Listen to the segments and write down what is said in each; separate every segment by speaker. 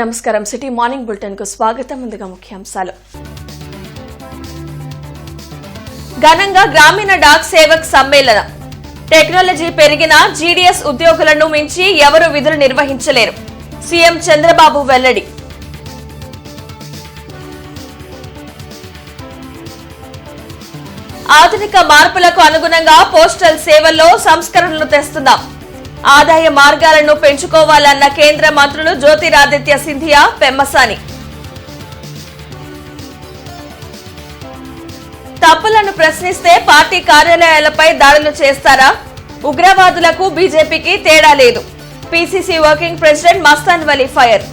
Speaker 1: నమస్కారం. City morning bulletin కు స్వాగతం. ముందుగా ముఖ్యాంశాలు. ఘనంగా గ్రామీణ డాక్ సేవక్ సమ్మేళనం. టెక్నాలజీ పెరిగినా జీడీఎస్ ఉద్యోగులను మించి ఎవరు విధులు నిర్వహించలేరు. సీఎం చంద్రబాబు వెల్లడి. ఆధునిక మార్పులకు అనుగుణంగా పోస్టల్ సేవల్లో సంస్కరణలు తెస్తున్నాం. ఆదాయ మార్గాలను పెంచుకోవాలన్న కేంద్ర మంత్రులు జ్యోతిరాదిత్య సింధియా, పెమ్మసాని. తప్పులను ప్రశ్నిస్తే పార్టీ కార్యాలయాలపై దాడులు చేస్తారా? ఉగ్రవాదులకు బీజేపీకి తేడా లేదు. PCC working president Mastan Vali fire.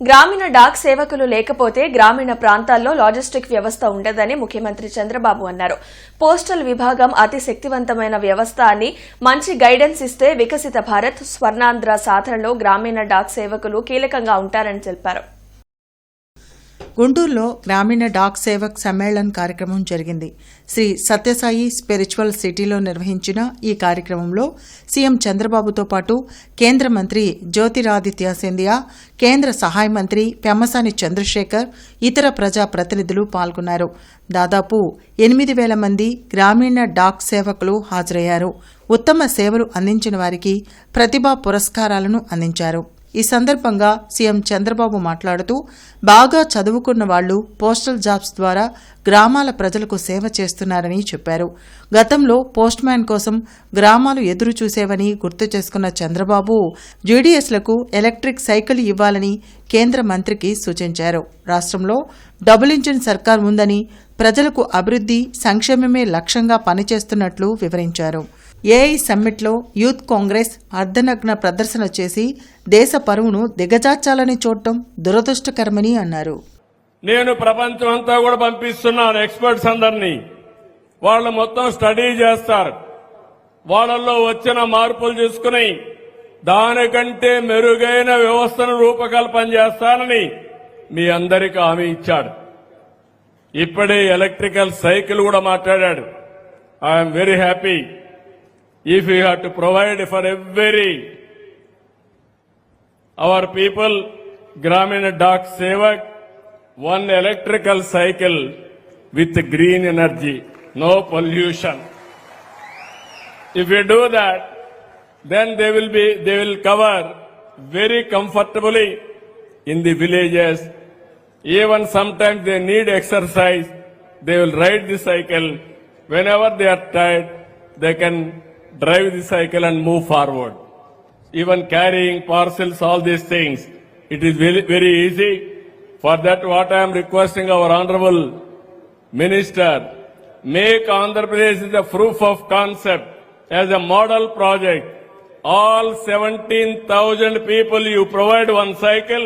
Speaker 1: గ్రామీణ డాక్ సేవకులు లేకపోతే గ్రామీణ ప్రాంతాల్లో లాజిస్టిక్ వ్యవస్థ ఉండదని ముఖ్యమంత్రి చంద్రబాబు అన్నారు. పోస్టల్ విభాగం అతి శక్తివంతమైన వ్యవస్థ అని, మంచి గైడెన్స్ ఇస్తే వికసిత భారత్, స్వర్ణాంధ్ర సాధనలో గ్రామీణ డాక్ సేవకులు కీలకంగా ఉంటారని తెలిపారు.
Speaker 2: గుంటూరులో గ్రామీణ డాక్ సేవక్ సమ్మేళన్ కార్యక్రమం జరిగింది. శ్రీ సత్యసాయి స్పిరిచువల్ సిటీలో నిర్వహించిన ఈ కార్యక్రమంలో సీఎం చంద్రబాబుతో పాటు కేంద్ర మంత్రి జ్యోతిరాదిత్య సింధియా, కేంద్ర సహాయ మంత్రి పెమ్మసాని చంద్రశేఖర్, ఇతర ప్రజా ప్రతినిధులు పాల్గొన్నారు. దాదాపు 8,000 మంది గ్రామీణ డాక్ సేవకులు హాజరయ్యారు. ఉత్తమ సేవలు అందించిన వారికి ప్రతిభా పురస్కారాలను అందించారు. ఈ సందర్భంగా సీఎం చంద్రబాబు మాట్లాడుతూ, బాగా చదువుకున్న వాళ్లు పోస్టల్ జాబ్స్ ద్వారా గ్రామాల ప్రజలకు సేవ చేస్తున్నారని చెప్పారు. గతంలో పోస్ట్ మ్యాన్ కోసం గ్రామాలు ఎదురు చూసేవని గుర్తు చేసుకున్న చంద్రబాబు, జీడీఎస్లకు ఎలక్ట్రిక్ సైకిల్ ఇవ్వాలని కేంద్ర మంత్రికి సూచించారు. రాష్ట్రంలో డబుల్ ఇంజిన్ సర్కార్ ఉందని, ప్రజలకు అభివృద్ధి, సంక్షేమమే లక్ష్యంగా పనిచేస్తున్నట్లు వివరించారు. ఏఐ సమ్మిట్లో యూత్ కాంగ్రెస్ అర్ధనగ్న ప్రదర్శన చేసి దేశ పరువును దిగజార్చాలని చూడటం దురదృష్టకరమని అన్నారు.
Speaker 3: నేను ప్రపంచం అంతా కూడా పంపిస్తున్నాను ఎక్స్పర్ట్స్ అందరినీ. వాళ్ళు మొత్తం స్టడీ చేస్తారు. వాళ్ళల్లో వచ్చిన మార్పులు చూసుకుని దానికంటే మెరుగైన వ్యవస్థను రూపకల్పన చేస్తానని మీ అందరికీ హామీ ఇచ్చాడు. ఇప్పుడే ఎలక్ట్రికల్ సైకిల్ కూడా మాట్లాడాడు. I'm very happy. If we have to provide for our people, Gramina Dak Sevak, one electrical cycle with green energy, no pollution. If we do that, then they will cover very comfortably in the villages. Even sometimes they need exercise, they will ride the cycle. Whenever they are tired, they can drive the cycle and move forward. Even carrying parcels, all these things, it is very, very easy. For that, what I am requesting our Honorable Minister, make Andhra Pradesh the proof of concept as a model project. All 17,000 people you provide one cycle,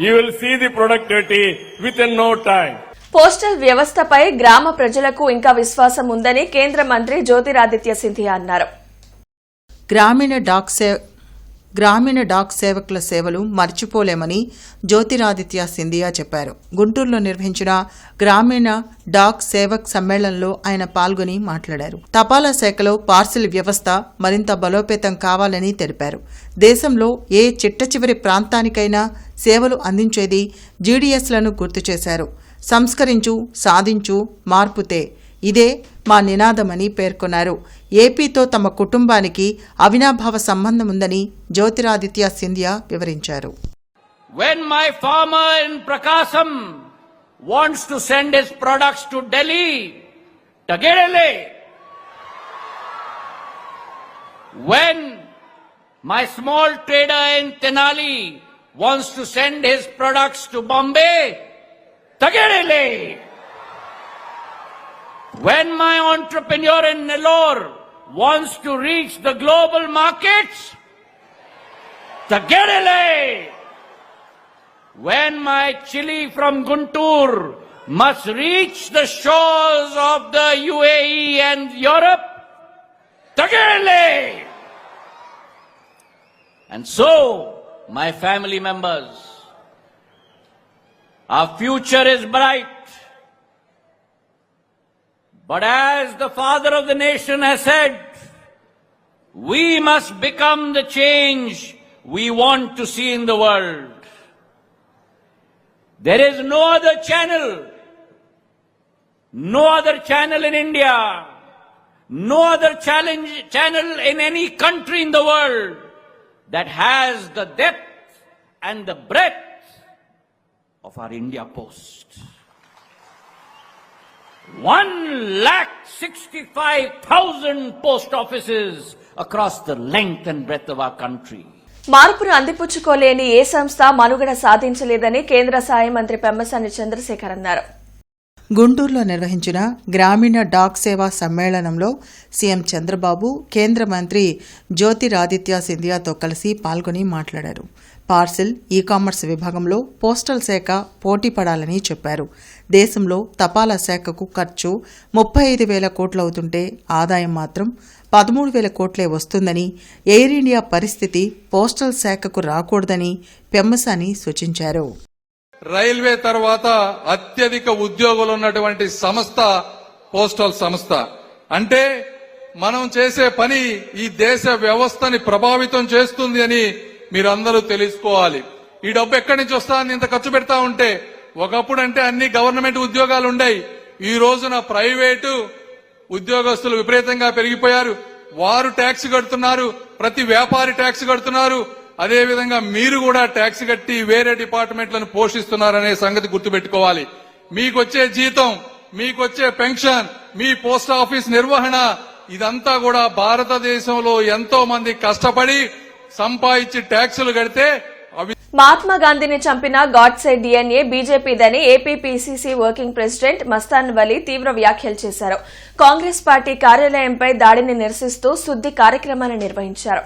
Speaker 3: you will see the productivity within no time.
Speaker 1: Postal వ్యవస్థపై గ్రామ ప్రజలకు ఇంకా విశ్వాసం ఉందని కేంద్ర మంత్రి జ్యోతిరాదిత్య సింధియా అన్నారు.
Speaker 2: గ్రామీణ డాక్ సేవకుల సేవలు మర్చిపోలేమని జ్యోతిరాదిత్య సింధియా చెప్పారు. గుంటూరులో నిర్వహించిన గ్రామీణ డాక్ సేవక్ సమ్మేళనంలో ఆయన పాల్గొని మాట్లాడారు. తపాలా శాఖలో పార్సిల్ వ్యవస్థ మరింత బలోపేతం కావాలని తెలిపారు. దేశంలో ఏ చిట్ట చివరి ప్రాంతానికైనా సేవలు అందించేది జీడీఎస్లను గుర్తు చేశారు. సంస్కరించు, సాధించు, మార్పుతే ఇదే మా నినాదమని పేర్కొన్నారు. ఏపీతో తమ కుటుంబానికి అవినాభావ సంబంధం ఉందని జ్యోతిరాదిత్య సింధియా వివరించారు.
Speaker 4: When my farmer in Prakasam wants to send his products to Delhi, Tagerele. When my small trader in Tenali wants to send his products to Bombay, Tagerele. When my entrepreneur in Nellore wants to reach the global markets, Tagerele. When my chili from Guntur must reach the shores of the UAE and Europe, Tagerele. And so, my family members, our future is bright. But as the father of the nation has said, We must become the change we want to see in the world. There is no other channel in India, no other channel in any country in the world that has the depth and the breadth of our India Post. 1,65,000 post offices across the length and breadth of our country.
Speaker 1: మార్పును అందిపుచ్చుకోలేని ఏ సంస్థ మనుగడ సాధించలేదని కేంద్ర సాయ మంత్రి పెమ్మసాని చంద్రశేఖర్ అన్నారు.
Speaker 2: గుంటూరులో నిర్వహించిన గ్రామీణ డాక్ సేవా సమ్మేళనంలో సీఎం చంద్రబాబు కేంద్ర మంత్రి జ్యోతిరాదిత్య సింధియాతో కలిసి పాల్గొని మాట్లాడారు. పార్సిల్, ఈ-కామర్స్ విభాగంలో పోస్టల్ శాఖ పోటీ పడాలని చెప్పారు. దేశంలో తపాలా శాఖకు ఖర్చు 35,000 కోట్లవుతుంటే ఆదాయం మాత్రం 13,000 కోట్లే వస్తుందని, ఎయిర్ ఇండియా పరిస్థితి పోస్టల్ శాఖకు రాకూడదని పెమ్మసాని సూచించారు.
Speaker 5: రైల్వే తర్వాత అత్యధిక ఉద్యోగులు ఉన్నటువంటి సంస్థ పోస్టల్ సంస్థ. అంటే మనం చేసే పని ఈ దేశ వ్యవస్థని ప్రభావితం చేస్తుంది అని మీరందరూ తెలుసుకోవాలి. ఈ డబ్బు ఎక్కడి నుంచి వస్తానని ఇంత ఖర్చు పెడతా ఉంటే, ఒకప్పుడు అంటే అన్ని గవర్నమెంట్ ఉద్యోగాలు ఉన్నాయి. ఈ రోజున ప్రైవేటు ఉద్యోగస్తులు విపరీతంగా పెరిగిపోయారు. వారు ట్యాక్స్ కడుతున్నారు, ప్రతి వ్యాపారి ట్యాక్స్ కడుతున్నారు. అదేవిధంగా మీరు కూడా ట్యాక్స్ కట్టి వేరే డిపార్ట్మెంట్లను పోషిస్తున్నారనే సంగతి గుర్తుపెట్టుకోవాలి. మీకొచ్చే జీతం, మీకొచ్చే పెన్షన్, మీ పోస్ట్ ఆఫీస్ నిర్వహణ, ఇదంతా కూడా భారతదేశంలో ఎంతో మంది కష్టపడి సంపాదించి ట్యాక్సులు కడితే అవి.
Speaker 1: మహాత్మా గాంధీని చంపిన గాడ్సే డిఎన్ఏ బీజేపీదని AP PCC working president Mastan Vali తీవ్ర వ్యాఖ్యలు చేశారు. కాంగ్రెస్ పార్టీ కార్యాలయంపై దాడిని నిరసిస్తూ శుద్ది కార్యక్రమాన్ని నిర్వహించారు.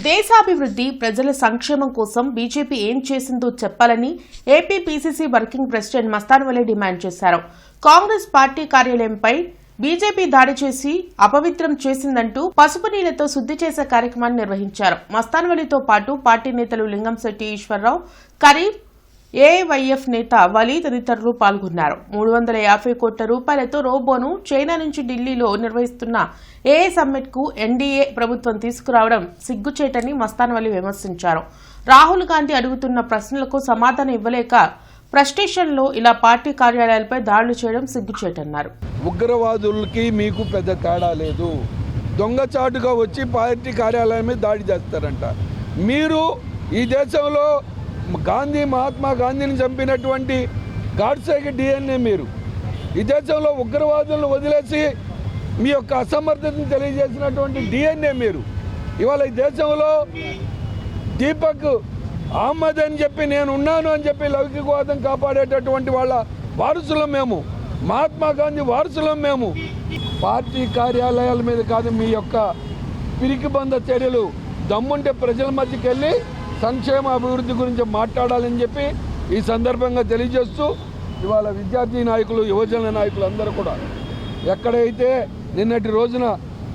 Speaker 6: దేశాభివృద్ధి, ప్రజల సంక్షేమం కోసం బీజేపీ ఏం చేసిందో చెప్పాలని AP PCC working president Mastan Vali demand చేశారు. కాంగ్రెస్ పార్టీ కార్యాలయంపై బీజేపీ దాడి చేసి అపవిత్రం చేసిందంటూ పసుపు నీళ్లతో శుద్ది చేసే కార్యక్రమాన్ని నిర్వహించారు. మస్తాన్ వలీతో పాటు పార్టీ నేతలు లింగంశెట్టి ఈశ్వరరావు, కరీం, ఏఐవైఎఫ్ నేత వలీ తదితరులు పాల్గొన్నారు. 350 కోట్ల రూపాయలతో రోబోను చైనా నుంచి ఢిల్లీలో నిర్వహిస్తున్న ఏఐ సమ్మిట్ కు ఎన్డీఏ ప్రభుత్వం తీసుకురావడం సిగ్గుచేటని మస్తాన్ వలీ విమర్శించారు. రాహుల్ గాంధీ అడుగుతున్న ప్రశ్నలకు సమాధానం ఇవ్వలేక ఫ్రస్ట్రేషన్లో ఇలా పార్టీ కార్యాలయాలపై దాడులు చేయడం సిగ్గుచేటన్నారు.
Speaker 7: ఉగ్రవాదులకి మీకు పెద్ద తేడా లేదు. దొంగచాటుగా వచ్చి పార్టీ కార్యాలయం మీద దాడి చేస్తారంట. మీరు ఈ దేశంలో మహాత్మా గాంధీని చంపినటువంటి గాడ్సేకి డిఎన్ఏ మీరు ఈ దేశంలో ఉగ్రవాదులను వదిలేసి మీ యొక్క అసమర్థతను తెలియజేసినటువంటి డిఎన్ఏ మీరు. ఇవాళ ఈ దేశంలో దీపక్ అహ్మద్ అని చెప్పి నేను ఉన్నాను అని చెప్పి లౌకికవాదం కాపాడేటటువంటి వాళ్ళ వారసులం మేము, మహాత్మా గాంధీ వారసులం మేము. పార్టీ కార్యాలయాల మీద కాదు మీ యొక్క పిరికిబంద చర్యలు. దమ్ముంటే ప్రజల మధ్యకి వెళ్ళి సంక్షేమ అభివృద్ధి గురించి మాట్లాడాలని చెప్పి ఈ సందర్భంగా తెలియజేస్తూ, ఇవాళ విద్యార్థి నాయకులు, యువజన నాయకులు అందరూ కూడా ఎక్కడైతే నిన్నటి రోజున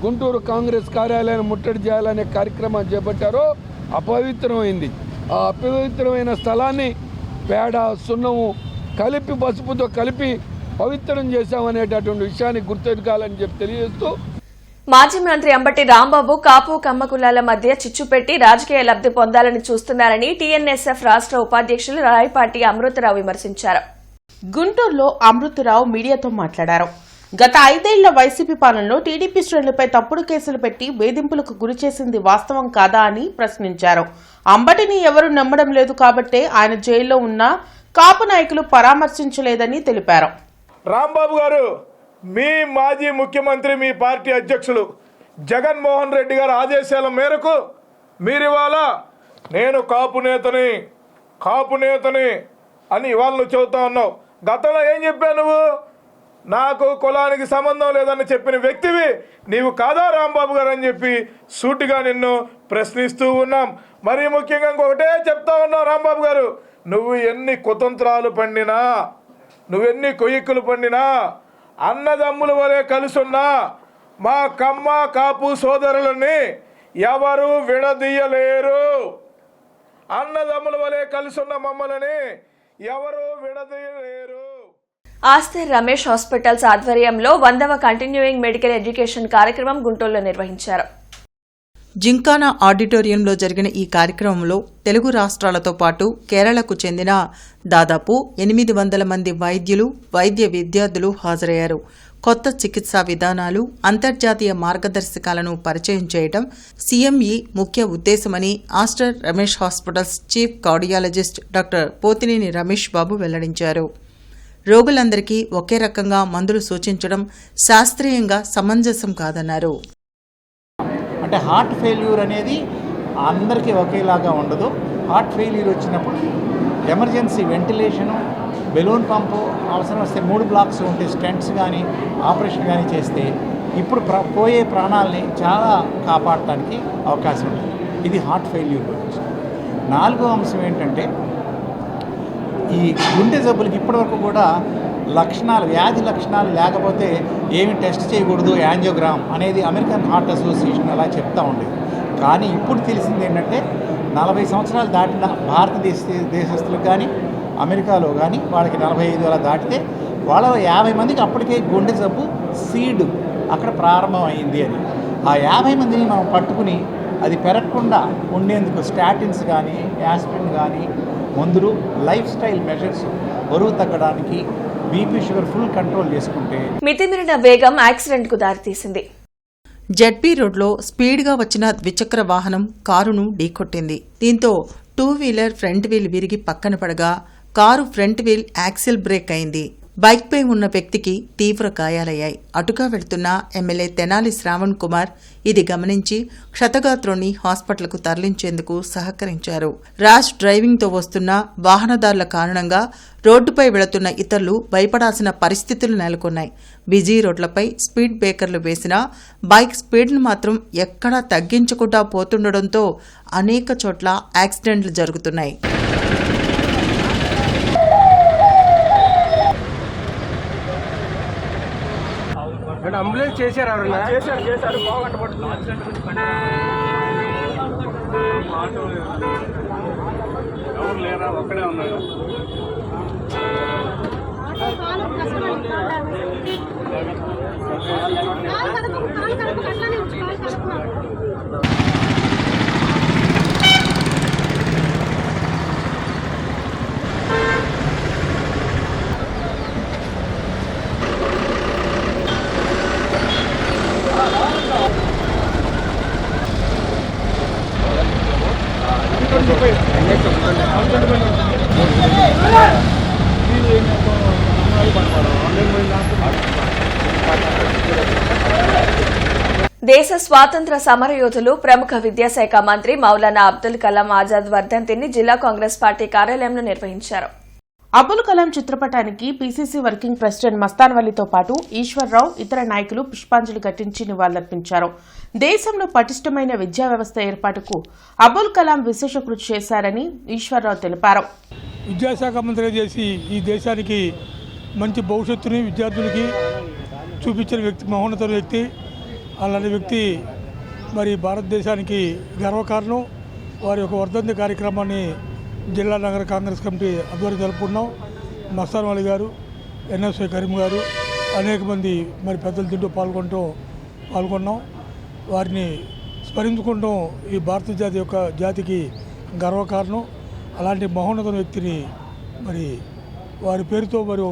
Speaker 7: గుంటూరు కాంగ్రెస్ కార్యాలయాన్ని ముట్టడి చేయాలనే కార్యక్రమాన్ని చేపట్టారో అపవిత్రమైంది. ఆ అపవిత్రమైన స్థలాన్ని పేడ, సున్నము కలిపి పసుపుతో కలిపి పవిత్రం చేశామనేటటువంటి విషయాన్ని గుర్తెరగాలని చెప్పి తెలియజేస్తూ,
Speaker 1: మాజీ మంత్రి అంబటి రాంబాబు కాపు కమ్మ కులాల మధ్య చిచ్చు పెట్టి రాజకీయ లబ్ది పొందాలని చూస్తున్నారని టీఎన్ఎస్ఎఫ్ రాష్ట్ర ఉపాధ్యక్షులు రాయపాటి అమృతరావు విమర్శించారు.
Speaker 6: గుంటూరులో అమృతరావు మీడియాతో మాట్లాడారు. గత 5 ఏళ్ల వైసీపీ పాలనలో టీడీపీ శ్రేణులపై తప్పుడు కేసులు పెట్టి వేధింపులకు గురి చేసింది వాస్తవం కాదా అని ప్రశ్నించారు. అంబటిని ఎవరూ నమ్మడం లేదు కాబట్టే ఆయన జైల్లో ఉన్న కాపు నాయకులు పరామర్శించలేదని తెలిపారు.
Speaker 8: రాంబాబు గారు, మీ మాజీ ముఖ్యమంత్రి, మీ పార్టీ అధ్యక్షులు జగన్మోహన్ రెడ్డి గారి ఆదేశాల మేరకు మీరు ఇవాళ నేను కాపు నేతని అని ఇవాళ నువ్వు చెబుతా ఉన్నావు. గతంలో ఏం చెప్పావు నువ్వు? నాకు కులానికి సంబంధం లేదని చెప్పిన వ్యక్తివి నీవు కాదా రాంబాబు గారు అని చెప్పి సూటిగా నిన్ను ప్రశ్నిస్తూ ఉన్నాం. మరీ ముఖ్యంగా ఇంకొకటే చెప్తా ఉన్నావు రాంబాబు గారు, నువ్వు ఎన్ని కుతంత్రాలు పండినా, నువ్వెన్ని కొయ్యక్కులు పండినా, అన్నదమ్ముల వలె కలుసున్నా మా కమ్మ కాపు సోదరులని ఎవరు విడదీయలేరు. అన్నదమ్ముల వలె కలుసున్న మమ్మల్ని ఎవరు విడదీయలేరు.
Speaker 1: ఆస్తర్ రమేష్ హాస్పిటల్స్ ఆధ్వర్యంలో 100వ కంటిన్యూయింగ్ మెడికల్ ఎడ్యుకేషన్ కార్యక్రమం గుంటూరులో నిర్వహించారు.
Speaker 2: జింకానా ఆడిటోరియంలో జరిగిన ఈ కార్యక్రమంలో తెలుగు రాష్ట్రాలతో పాటు కేరళకు చెందిన దాదాపు 800 మంది వైద్యులు, వైద్య విద్యార్థులు హాజరయ్యారు. కొత్త చికిత్సా విధానాలు, అంతర్జాతీయ మార్గదర్శకాలను పరిచయం చేయడం సీఎంఈ ముఖ్య ఉద్దేశమని Aster Ramesh hospitals chief cardiologist doctor Pothineni Ramesh Babu వెల్లడించారు. రోగులందరికీ ఒకే రకంగా మందులు సూచించడం శాస్త్రీయంగా సమంజసం కాదన్నారు.
Speaker 9: అంటే హార్ట్ ఫెయిల్యూర్ అనేది అందరికీ ఒకేలాగా ఉండదు. హార్ట్ ఫెయిల్యూర్ వచ్చినప్పుడు ఎమర్జెన్సీ వెంటిలేషను, బెలూన్ పంపు, అవసరం వస్తే 3 బ్లాక్స్ ఉంటే స్టెంట్స్ కానీ ఆపరేషన్ కానీ చేస్తే ఇప్పుడు పోయే ప్రాణాలని చాలా కాపాడటానికి అవకాశం ఉంది. ఇది హార్ట్ ఫెయిల్యూర్ గురించి. 4వ అంశం ఏంటంటే ఈ గుండె జబ్బులకి ఇప్పటివరకు కూడా వ్యాధి లక్షణాలు లేకపోతే ఏమి టెస్ట్ చేయకూడదు, యాంజియోగ్రామ్ అనేది అమెరికన్ హార్ట్ అసోసియేషన్ అలా చెప్తూ ఉండేది. కానీ ఇప్పుడు తెలిసింది ఏంటంటే 40 సంవత్సరాలు దాటిన దేశస్తులకు కానీ అమెరికాలో కానీ వాళ్ళకి 45 అలా దాటితే వాళ్ళ 50 మందికి అప్పటికే గుండె జబ్బు సీడ్ అక్కడ ప్రారంభం అయింది అని. ఆ 50 మందిని మనం పట్టుకుని అది పెరగకుండా ఉండేందుకు స్టాటిన్స్ కానీ, యాస్పిరిన్ కానీ మందులు, లైఫ్ స్టైల్ మెజర్స్, బరువు తగ్గడానికి, బీపీ షుగర్ ఫుల్ కంట్రోల్ చేసుకుంటే.
Speaker 1: మితిమీరిన వేగం యాక్సిడెంట్ కు దారితీసింది.
Speaker 2: జెడ్పీ రోడ్లో స్పీడ్గా వచ్చిన ద్విచక్ర వాహనం కారును ఢీకొట్టింది. దీంతో 2 వీలర్ ఫ్రంట్ వీల్ విరిగి పక్కన పడగా car front wheel axle break అయింది. బైక్పై ఉన్న వ్యక్తికి తీవ్ర గాయాలయ్యాయి. అటుగా వెళ్తున్న ఎమ్మెల్యే తెనాలి శ్రావణ్ కుమార్ ఇది గమనించి క్షతగాత్రుణ్ణి హాస్పిటల్కు తరలించేందుకు సహకరించారు. ర్యాష్ డ్రైవింగ్తో వస్తున్న వాహనదారుల కారణంగా రోడ్డుపై వెళుతున్న ఇతరులు భయపడాల్సిన పరిస్థితులు నెలకొన్నాయి. బిజీ రోడ్లపై స్పీడ్ బ్రేకర్లు వేసినా బైక్ స్పీడ్ను మాత్రం ఎక్కడా తగ్గించకుండా పోతుండటంతో అనేక చోట్ల యాక్సిడెంట్లు జరుగుతున్నాయి.
Speaker 10: అంబులెన్స్ చేశారు ఎవరన్నా?
Speaker 8: చేశారు బాగుంట పడుతుంది. ఎవరు లేరా, ఒక్కడే ఉన్నారు.
Speaker 1: దేశ స్వాతంత్ర సమరయోధులు, ప్రముఖ విద్యాశాఖ మంత్రి మౌలానా అబ్దుల్ కలాం ఆజాద్ వర్ధంతిని జిల్లా కాంగ్రెస్ పార్టీ కార్యాలయంలో నిర్వహించారు.
Speaker 6: అబుల్ కలాం చిత్రపటానికి పీసీసీ వర్కింగ్ ప్రెసిడెంట్ మస్తాన్వలీతో పాటు ఈశ్వర్రావు, ఇతర నాయకులు పుష్పాంజలి ఘటించి నివాళులర్పించారు. దేశంలో పటిష్టమైన విద్యా వ్యవస్థ ఏర్పాటుకు అబుల్ కలాం విశేష కృషి చేశారని ఈశ్వర్రావు తెలిపారు.
Speaker 7: విద్యాశాఖ మంత్రి చేసి ఈ దేశానికి మంచి భవిష్యత్తుని విద్యార్థులకి చూపించిన వ్యక్తి, మహోన్నత వ్యక్తి. అలాంటి వ్యక్తి మరి భారతదేశానికి గర్వకారణం. వారి యొక్క వర్ధంతి కార్యక్రమాన్ని జిల్లా నగర కాంగ్రెస్ కమిటీ ఆధ్వర్యం జరుపుకున్నాం. మస్తాన్వలి గారు, ఎన్ఎస్ఐ కరీం గారు, అనేక మంది మరి పెద్దలు తింటూ పాల్గొన్నాం. వారిని స్మరించుకుంటాం. ఈ భారత జాతి యొక్క జాతికి గర్వకారణం. అలాంటి మహోన్నత వ్యక్తిని మరి వారి పేరుతో మరి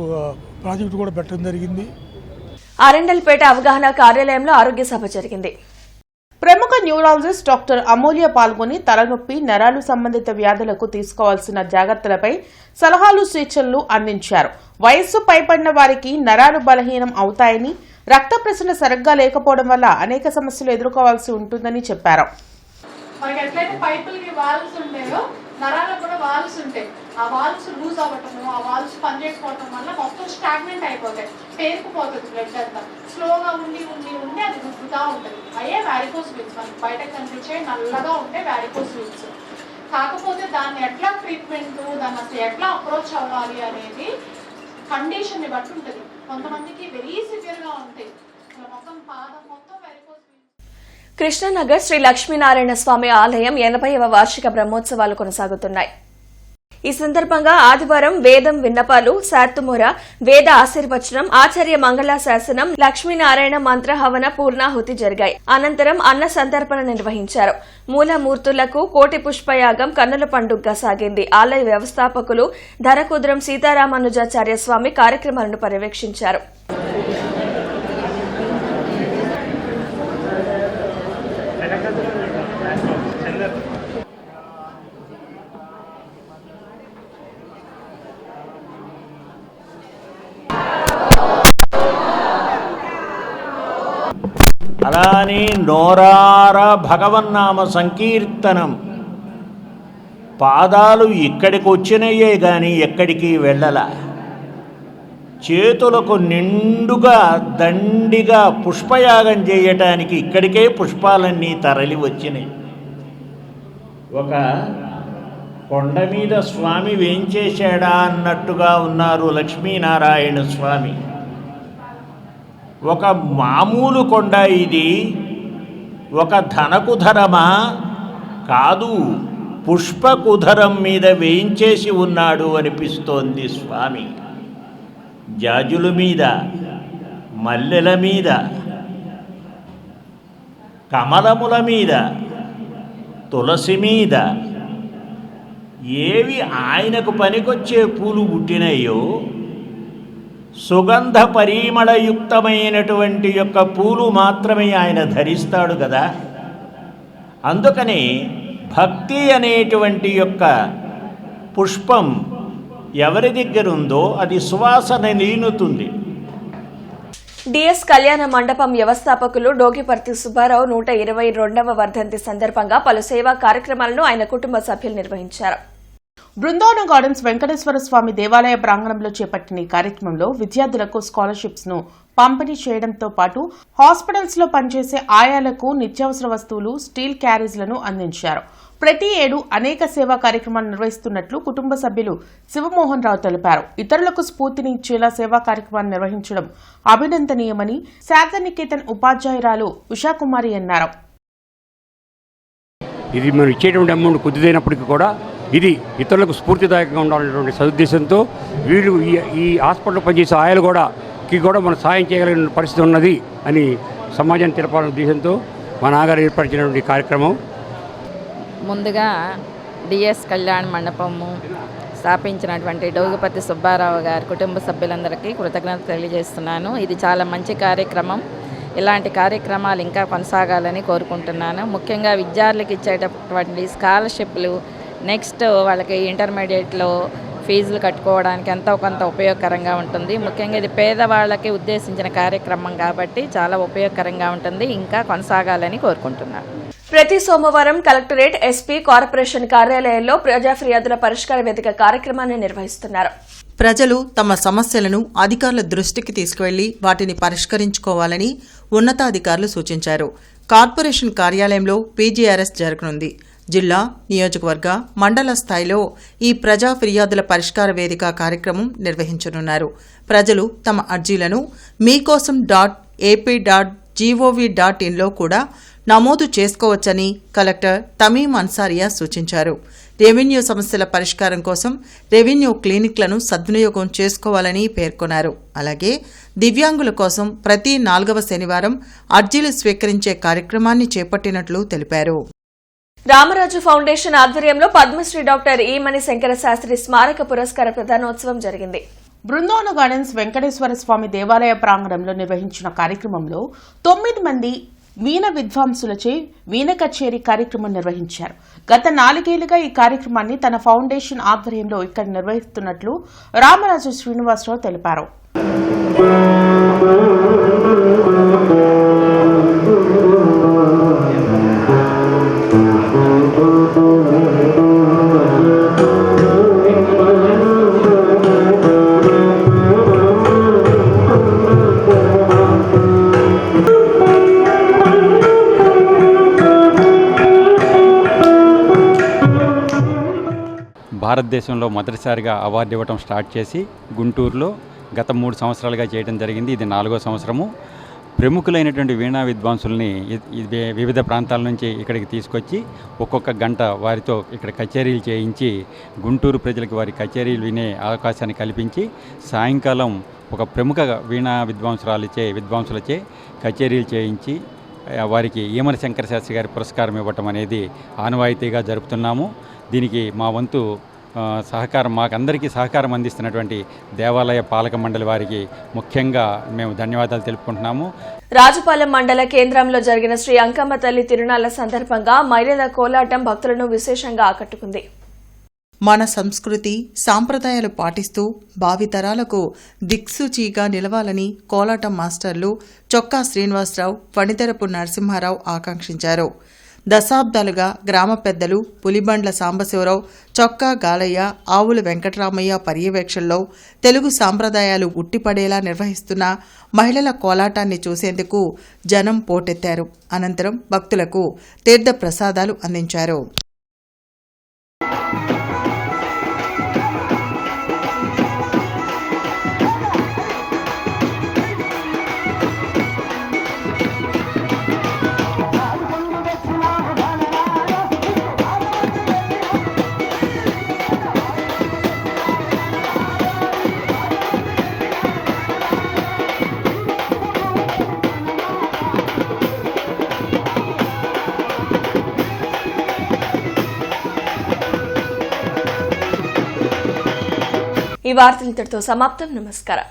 Speaker 7: ప్రాజెక్టు కూడా పెట్టడం జరిగింది.
Speaker 1: అరండల్పేట అవగాహన కార్యాలయంలో ఆరోగ్య సభ జరిగింది.
Speaker 6: ప్రముఖ న్యూరాలజిస్ట్ డాక్టర్ అమూల్య పాల్గొని తలనొప్పి, నరాలు సంబంధిత వ్యాధులకు తీసుకోవాల్సిన జాగ్రత్తలపై సలహాలు, సూచనలు అందించారు. వయస్సు పైబడిన వారికి నరాలు బలహీనం అవుతాయని, రక్త ప్రసరణ సరిగ్గా లేకపోవడం వల్ల అనేక సమస్యలు ఎదుర్కోవాల్సి ఉంటుందని చెప్పారు.
Speaker 11: మనకి ఎట్లయితే పైపులకి వాల్వ్స్ ఉంటాయో నరాలకు కూడా వాల్వ్స్ ఉంటాయి. ఆ వాల్వ్స్ లూజ్ అవ్వటము, ఆ వాల్వ్స్ పనిచేసుకోవటం వల్ల మొత్తం స్టాగ్నెంట్ అయిపోతాయి, పేరుకుపోతుంది బ్లడ్ అంతా. స్లోగా ఉండి అది రుద్దుతా ఉంటుంది. అయ్యే వ్యారికోస్ వీన్స్, మనకి బయటకు కనిపించే నల్లగా ఉంటే వ్యారికోస్ వీన్స్. కాకపోతే దాన్ని ఎట్లా ట్రీట్మెంట్, దాన్ని అసలు ఎట్లా అప్రోచ్ అవ్వాలి అనేది కండిషన్ని బట్టి ఉంటుంది. కొంతమందికి వెరీ సివియర్గా ఉంటాయి, మొత్తం పాదం మొత్తం వ్యారికోస్.
Speaker 1: కృష్ణానగర్ శ్రీ లక్ష్మీనారాయణ స్వామి ఆలయం 80వ వార్షిక బ్రహ్మోత్సవాలు కొనసాగుతున్నాయి. ఈ సందర్భంగా ఆదివారం వేదం విన్నపాలు, శాతుమూర, వేద ఆశీర్వచనం, ఆచార్య మంగళాశాసనం, లక్ష్మీనారాయణ మంత్రహవన పూర్ణాహుతి జరిగాయి. అనంతరం అన్న సంతర్పణ నిర్వహించారు. మూలమూర్తులకు కోటి పుష్పయాగం కన్నుల పండుగగా సాగింది. ఆలయ వ్యవస్థాపకులు ధనకుద్రం సీతారామానుజాచార్య స్వామి కార్యక్రమాలను పర్యవేక్షించారు.
Speaker 4: అలానే నోరార భగవన్నామ సంకీర్తనం, పాదాలు ఇక్కడికి వచ్చినయే గాని ఎక్కడికి వెళ్ళల. చేతులకు నిండుగా దండిగా పుష్పయాగం చేయటానికి ఇక్కడికే పుష్పాలన్నీ తరలి వచ్చినాయి. ఒక కొండ మీద స్వామి వేంచేశాడా అన్నట్టుగా ఉన్నారు లక్ష్మీనారాయణ స్వామి. ఒక మామూలు కొండ ఇది, ఒక ధనకుధరమా కాదు, పుష్పకుధరం మీద వేయించేసి ఉన్నాడు అనిపిస్తోంది స్వామి. జాజుల మీద, మల్లెల మీద, కమలముల మీద, తులసి మీద ఏవి ఆయనకు పనికొచ్చే పూలు పుట్టినాయో సుగంధ పరిమళయుక్తమైనటువంటి యొక్క పూలు మాత్రమే ఆయన ధరిస్తాడు కదా. అందుకని భక్తి అనేటువంటి యొక్క పుష్పం ఎవరి దగ్గర ఉందో అది సువాసన నీనుతుంది.
Speaker 1: డిఎస్ కళ్యాణ మండపం వ్యవస్థాపకులు డోగిపర్తి సుబ్బారావు 122వ వర్ధంతి సందర్భంగా పలు సేవా కార్యక్రమాలను ఆయన కుటుంబ సభ్యులు నిర్వహించారు.
Speaker 6: బృందావనం గార్డెన్స్ వెంకటేశ్వర స్వామి దేవాలయ ప్రాంగణంలో చేపట్టిన ఈ కార్యక్రమంలో విద్యార్థులకు స్కాలర్షిప్స్ ను పంపిణీ చేయడంతో పాటు హాస్పిటల్స్ లో పనిచేసే ఆయాలకు నిత్యావసర వస్తువులు, స్టీల్ క్యారేజ్లను అందించారు. ప్రతి ఏడు అనేక సేవా కార్యక్రమాలు నిర్వహిస్తున్నట్లు కుటుంబ సభ్యులు శివమోహన్ రావు తెలిపారు. ఇతరులకు స్ఫూర్తిని ఇచ్చేలా సేవా కార్యక్రమాన్ని నిర్వహించడం అభినందనీయమని శారదానికేతన్ ఉపాధ్యాయురాలు ఉషాకుమారి అన్నారు.
Speaker 10: ఇది మనం ఇచ్చేటువంటి అమౌంట్ కొద్దిదైనప్పటికీ కూడా ఇది ఇతరులకు స్ఫూర్తిదాయకంగా ఉండాలనేటువంటి సదుద్దేశంతో వీళ్ళు ఈ హాస్పిటల్లో పనిచేసే ఆయాలు కూడా మనం సాయం చేయగలిగిన పరిస్థితి ఉన్నది అని సమాజాన్ని తెలపాలనే ఉద్దేశంతో మా నాన్నగారు ఏర్పరిచినటువంటి కార్యక్రమం.
Speaker 12: ముందుగా డిఎస్ కళ్యాణ మండపము స్థాపించినటువంటి డోగిపర్తి సుబ్బారావు గారి కుటుంబ సభ్యులందరికీ కృతజ్ఞత తెలియజేస్తున్నాను. ఇది చాలా మంచి కార్యక్రమం. ఇలాంటి కార్యక్రమాలు ఇంకా కొనసాగాలని కోరుకుంటున్నాను. ముఖ్యంగా విద్యార్థులకు ఇచ్చేటటువంటి స్కాలర్షిప్లు, నెక్స్ట్ వాళ్ళకి ఇంటర్మీడియట్లో ఫీజులు కట్టుకోవడానికి ఎంతో కొంత ఉపయోగకరంగా ఉంటుంది. ముఖ్యంగా ఇది పేదవాళ్ళకి ఉద్దేశించిన కార్యక్రమం కాబట్టి చాలా ఉపయోగకరంగా ఉంటుంది. ఇంకా కొనసాగాలని కోరుకుంటున్నాను.
Speaker 1: ప్రతి సోమవారం కలెక్టరేట్, ఎస్పీ, కార్పొరేషన్ కార్యాలయాల్లో ప్రజా ఫిర్యాదుల పరిష్కార వేదిక కార్యక్రమాన్ని నిర్వహిస్తున్నారు.
Speaker 2: ప్రజలు తమ సమస్యలను అధికారుల దృష్టికి తీసుకువెళ్లి వాటిని పరిష్కరించుకోవాలని ఉన్నతాధికారులు సూచించారు. కార్పొరేషన్ కార్యాలయంలో పీజీఆర్ఎస్ జరగనుంది. జిల్లా, నియోజకవర్గ, మండల స్థాయిలో ఈ ప్రజా ఫిర్యాదుల పరిష్కార వేదిక కార్యక్రమం నిర్వహించనున్నారు. ప్రజలు తమ అర్జీలను meekosom.ap.gov.in కూడా నమోదు చేసుకోవచ్చని కలెక్టర్ తమీం అన్సారియా సూచించారు. రెవెన్యూ సమస్యల పరిష్కారం కోసం రెవెన్యూ క్లినిక్లను సద్వినియోగం చేసుకోవాలని పేర్కొన్నారు. అలాగే దివ్యాంగుల కోసం ప్రతి 4వ శనివారం అర్జీలు స్వీకరించే కార్యక్రమాన్ని చేపట్టినట్లు తెలిపారు.
Speaker 1: రామరాజు ఫౌండేషన్ ఆధ్వర్యంలో పద్మశ్రీ డాక్టర్ ఈమని శంకర శాస్త్రి స్మారక పురస్కార ప్రదానోత్సవం జరిగింది.
Speaker 6: బృందావన గార్డెన్స్ వెంకటేశ్వర స్వామి దేవాలయ ప్రాంగణంలో నిర్వహించిన కార్యక్రమంలో 9 మంది వీణ విద్వాంసులచే వీణ కచేరీ కార్యక్రమం నిర్వహించారు. గత 4 ఏళ్లుగా ఈ కార్యక్రమాన్ని తన ఫౌండేషన్ ఆధ్వర్యంలో ఇక్కడ నిర్వహిస్తున్నట్లు రామరాజు శ్రీనివాసరావు తెలిపారు.
Speaker 13: భారతదేశంలో మొదటిసారిగా అవార్డు ఇవ్వటం స్టార్ట్ చేసి గుంటూరులో గత 3 సంవత్సరాలుగా చేయడం జరిగింది. ఇది 4వ సంవత్సరము. ప్రముఖులైనటువంటి వీణా విద్వాంసుల్ని వివిధ ప్రాంతాల నుంచి ఇక్కడికి తీసుకొచ్చి ఒక్కొక్క గంట వారితో ఇక్కడ కచేరీలు చేయించి గుంటూరు ప్రజలకు వారి కచేరీలు వినే అవకాశాన్ని కల్పించి సాయంకాలం ఒక ప్రముఖ వీణా విద్వాంసులచే కచేరీలు చేయించి వారికి ఈమన శంకర శాస్త్రి గారి పురస్కారం ఇవ్వటం అనేది ఆనవాయితీగా జరుపుతున్నాము. దీనికి మా వంతు సహకారం మాకందరికీ సహకారం అందిస్తున్నటువంటి దేవాలయ పాలక మండలి వారికి ముఖ్యంగా మేము ధన్యవాదాలు తెలుపుకుంటున్నాము.
Speaker 1: రాజుపాలెం మండల కేంద్రంలో జరిగిన శ్రీ అంకమ్మ తల్లి తిరునాళ్ల సందర్భంగా మహిళల కోలాటం భక్తులను విశేషంగా ఆకట్టుకుంది.
Speaker 2: మన సంస్కృతి సాంప్రదాయాలు పాటిస్తూ భావితరాలకు దిక్సూచిగా నిలవాలని కోలాటం మాస్టర్లు చొక్కా శ్రీనివాసరావు, ఫణితరపు నరసింహారావు ఆకాంక్షించారు. దశాబ్దాలుగా గ్రామ పెద్దలు పులిబండ్ల సాంబశివరావు, చొక్కా గాలయ్య, ఆవుల వెంకటరామయ్య పర్యవేక్షణలో తెలుగు సాంప్రదాయాలు ఉట్టిపడేలా నిర్వహిస్తున్న మహిళల కోలాటాన్ని చూసేందుకు జనం పోటెత్తారు. అనంతరం భక్తులకు తీర్థ ప్రసాదాలు అందించారు.
Speaker 1: ఈ వార్తలు ఇంతటితో సమాప్తం. నమస్కారం.